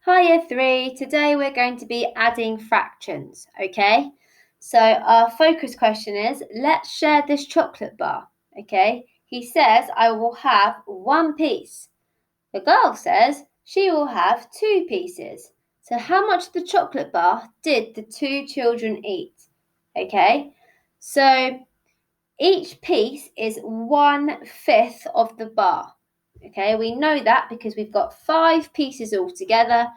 Hi Year 3, today we're going to be adding fractions, okay? So our focus question is, let's share this chocolate bar, okay? He says, I will have one piece. The girl says she will have two pieces. So how much of the chocolate bar did the two children eat, okay? So each piece is 1/5 of the bar. Okay, we know that because we've got 5 pieces all together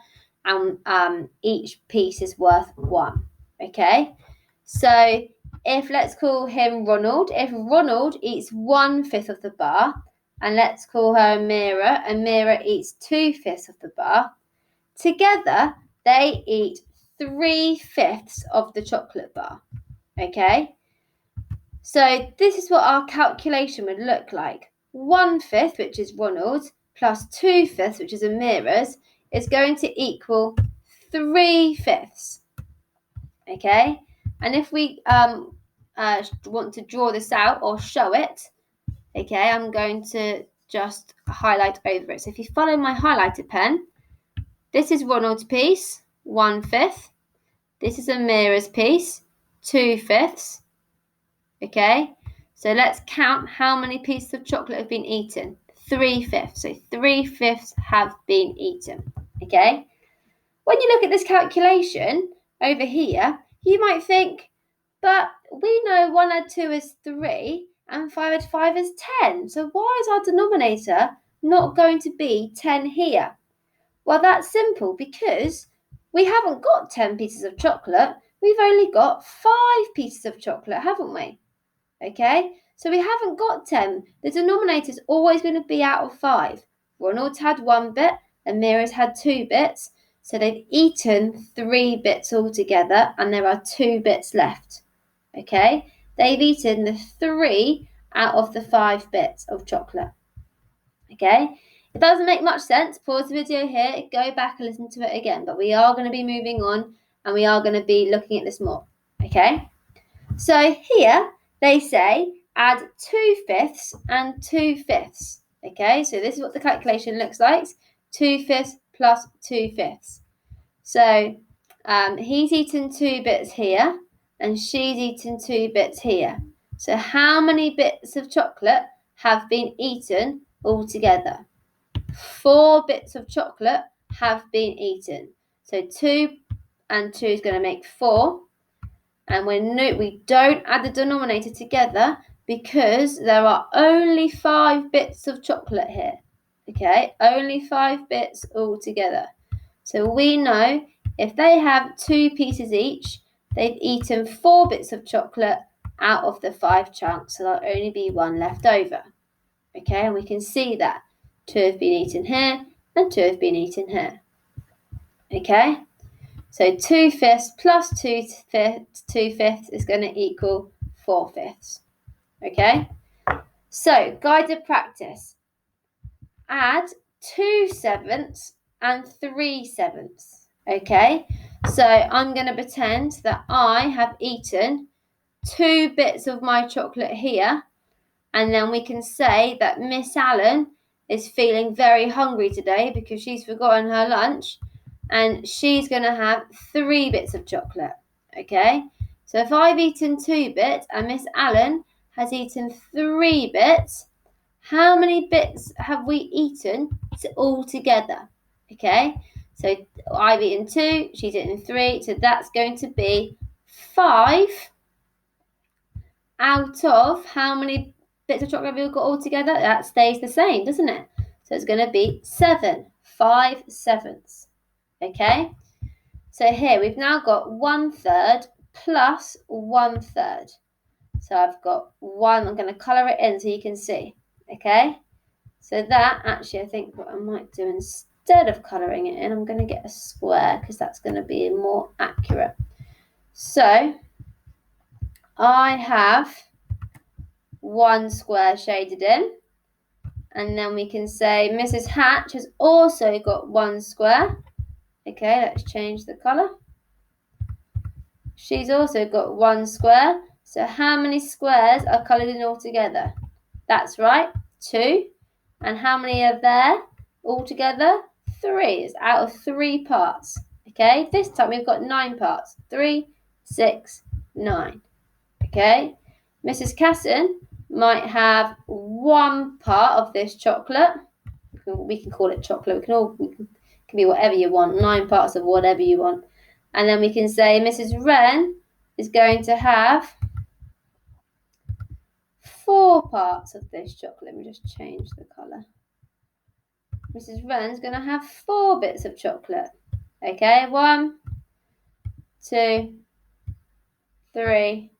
and each piece is worth 1. Okay, so if let's call him Ronald, if Ronald eats 1/5 of the bar, and let's call her Amira eats 2/5 of the bar, together they eat 3/5 of the chocolate bar. Okay, so this is what our calculation would look like. 1/5, which is Ronald's, plus 2/5, which is Amira's, is going to equal 3/5. Okay, and if we want to draw this out or show it, okay, I'm going to just highlight over it. So if you follow my highlighted pen, this is Ronald's piece, 1/5. This is Amira's piece, 2/5. Okay, so let's count how many pieces of chocolate have been eaten. 3/5. So 3/5 have been eaten. Okay, when you look at this calculation over here, you might think, but we know 1 add 2 is 3 and 5 add 5 is 10. So why is our denominator not going to be 10 here? Well, that's simple because we haven't got 10 pieces of chocolate. We've only got 5 pieces of chocolate, haven't we? Okay, so we haven't got 10. The denominator is always going to be out of 5. Ronald's had 1 bit, and Mira's had 2 bits. So they've eaten 3 bits altogether, and there are 2 bits left. Okay, they've eaten the 3 out of the 5 bits of chocolate. Okay, it doesn't make much sense. Pause the video here, go back and listen to it again. But we are going to be moving on, and we are going to be looking at this more. Okay, so here they say add 2/5 and 2/5. Okay, so this is what the calculation looks like. 2/5 plus 2/5. So he's eaten 2 bits here and she's eaten 2 bits here. So how many bits of chocolate have been eaten altogether? 4 bits of chocolate have been eaten. So 2 and 2 is going to make 4. And we don't add the denominator together because there are only 5 bits of chocolate here. Okay, only 5 bits all together. So we know if they have 2 pieces each, they've eaten 4 bits of chocolate out of the 5 chunks, so there'll only be 1 left over. Okay, and we can see that 2 have been eaten here and 2 have been eaten here. Okay, so 2/5 plus 2/5 is going to equal 4/5. Okay, so guided practice. Add 2/7 and 3/7. Okay, so I'm going to pretend that I have eaten 2 bits of my chocolate here, and then we can say that Miss Allen is feeling very hungry today because she's forgotten her lunch, and she's going to have 3 bits of chocolate. Okay, so if I've eaten 2 bits and Miss Allen has eaten 3 bits, how many bits have we eaten all together? Okay, so I've eaten 2, she's eaten 3, so that's going to be 5 out of how many bits of chocolate have we got all together? That stays the same, doesn't it? So it's going to be 7, 5/7. Okay, so here we've now got 1/3 plus 1/3. So I've got 1, I'm going to colour it in so you can see. Okay, so that actually, I think what I might do instead of colouring it in, I'm going to get a square because that's going to be more accurate. So I have 1 square shaded in, and then we can say Mrs. Hatch has also got 1 square. Okay, let's change the colour. She's also got 1 square. So how many squares are coloured in all together? That's right, 2. And how many are there all together? 3. It's out of 3 parts. Okay, this time we've got 9 parts. 3, 6, 9. Okay, Mrs. Casson might have 1 part of this chocolate. We can call it chocolate. It can be whatever you want. 9 parts of whatever you want. And then we can say Mrs. Wren is going to have 4 parts of this chocolate. Let me just change the colour. Mrs. Wren's going to have 4 bits of chocolate. Okay, 1, 2, 3,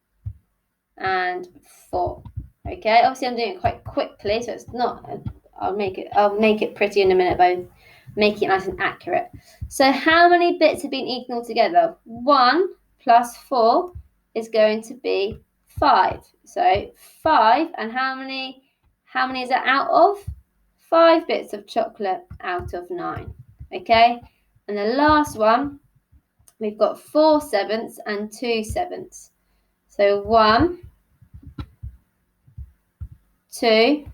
and 4. Okay, obviously I'm doing it quite quickly, so it's not. I'll make it pretty in a minute by making it nice and accurate. So how many bits have been eaten altogether? 1 plus 4 is going to be 5. So 5, and how many is it out of? 5 bits of chocolate out of 9. Okay, and the last one, we've got 4 sevenths and 2 sevenths. So 1, 2,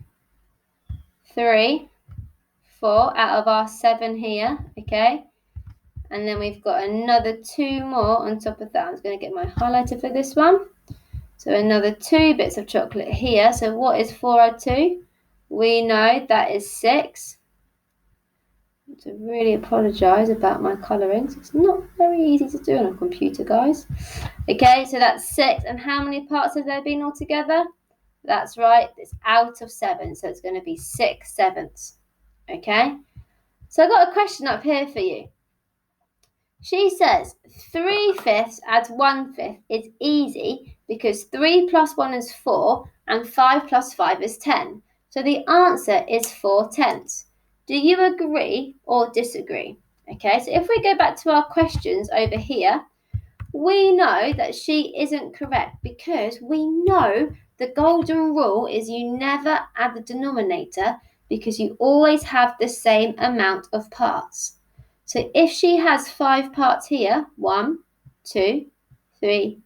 3, 4 out of our 7 here, okay? And then we've got another 2 more on top of that. I'm just going to get my highlighter for this one. So another 2 bits of chocolate here. So what is 4 add 2? We know that is 6. I really apologise about my colourings. It's not very easy to do on a computer, guys. Okay, so that's 6. And how many parts have there been altogether? That's right, it's out of 7, so it's going to be 6 sevenths. Okay, so I've got a question up here for you. She says 3/5 adds 1/5 is easy because 3 plus 1 is 4 and 5 plus 5 is 10. So the answer is 4/10. Do you agree or disagree? Okay, so if we go back to our questions over here, we know that she isn't correct because we know the golden rule is you never add the denominator because you always have the same amount of parts. So if she has 5 parts here, 1, 2, 3,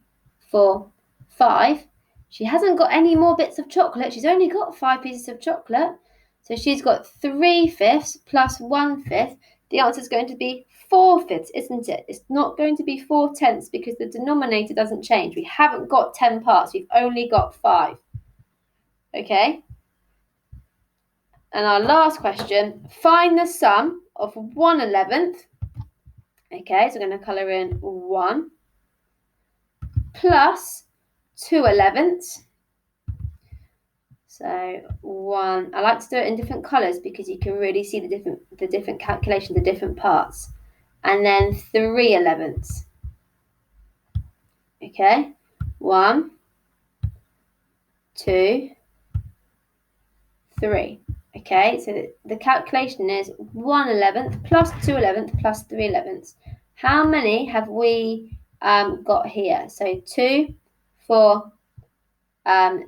4, 5, she hasn't got any more bits of chocolate. She's only got 5 pieces of chocolate. So she's got 3/5 plus 1/5. The answer is going to be 4/5, isn't it? It's not going to be 4/10 because the denominator doesn't change. We haven't got 10 parts. We've only got 5. Okay? And our last question, find the sum of 1/11. Okay, so we're going to colour in 1 plus 2/11. So 1, I like to do it in different colours because you can really see the different calculation, the different parts. And then 3/11. Okay, 1, 2, 3. Okay, so the calculation is 1/11 plus 2/11 plus 3/11. How many have we got here? So 2, 4,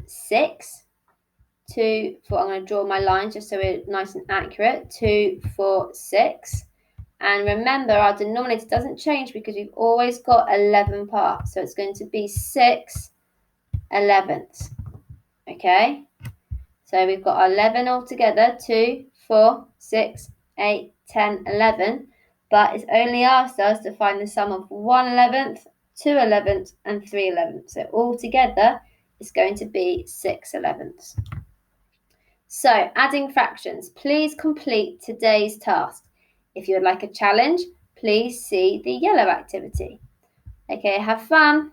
6. 2, 4. I'm going to draw my lines just so we're nice and accurate. 2, 4, 6. And remember, our denominator doesn't change because we've always got 11 parts. So it's going to be 6/11. Okay? So we've got 11 altogether. 2, 4, 6, 8, 10, 11. But it's only asked us to find the sum of 1/11, 2/11, and 3/11. So altogether, it's going to be 6/11. So, adding fractions, please complete today's task. If you would like a challenge, please see the yellow activity. Okay, have fun.